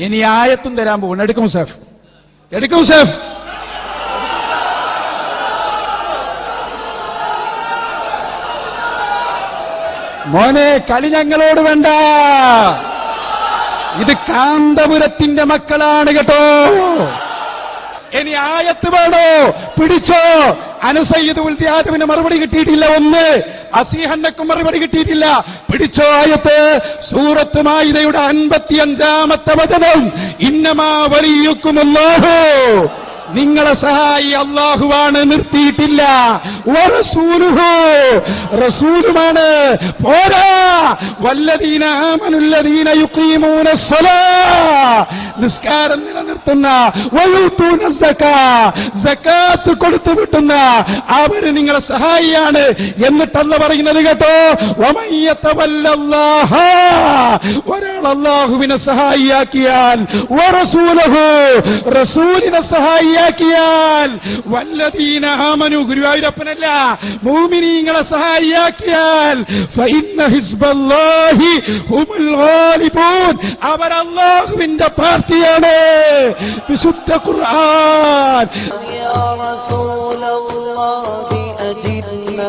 ഇനി ആയത്തും തരാൻ പോകുന്നു. എടുക്കും സേഫ്, എടുക്കും സേഫ്. മോനെ കളി ഞങ്ങളോട് വേണ്ട. ഇത് കാന്തപുരത്തിന്റെ മക്കളാണ് കേട്ടോ. ഇനി ആയത്ത് വേണോ? പിടിച്ചോ. അനസയ്യിദ് ഉൽദിയാദവിന് മറുപടി കിട്ടിയിട്ടില്ല. ഒന്ന് അസീഹന്നക്കും മറുപടി കിട്ടിയിട്ടില്ല. പിടിച്ചോ ആയത്ത്. സൂറത്ത് മാഇദയുടെ 55-ാമത്തെ വചനം. ഇന്നമാ വലിയുക്കുമുല്ലാഹു, നിങ്ങളെ സഹായി അല്ലാഹുവാണ്, നിർത്തിയിട്ടില്ല. വറസൂലുഹു, റസൂലുമാണ്. പോരാ. വല്ലദീന ആമനുല്ലദീന യുഖീമൂനസ്സലാ, നിസ്കാരം നിലനിർത്തുന്ന, വയൂതൂന സക്കാ, സകാത്ത് കൊടുത്തു വിട്ടുന്ന അവര് നിങ്ങളെ സഹായിയാണ് എന്നിട്ടല്ല പറയുന്നത് കേട്ടോ. വമയ്യതവല്ലല്ലാഹ, ഒരാൾ അല്ലാഹുവിനെ സഹായിയാക്കിയാൽ, വറസൂലുഹു, റസൂലിനെ സഹായിയാക്കിയാൽ, വല്ലദീന ആമനു, ഗുരുവായൂരപ്പനല്ല, മുഅ്മിനീങ്ങളെ സഹായിയാക്കിയാൽ, ഫഇന്ന ഹിസ്ബല്ലാഹി ഹുമുൽ ഗാലിബൂൻ, അവർ അല്ലാഹുവിന്റെ പാർട്ടിയാണ്. വിശുദ്ധ ഖുർആൻ. യാ റസൂലല്ലാഹി അജിദ്ന,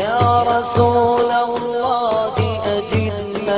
യാ റസൂലല്ലാഹി അജിദ്ന.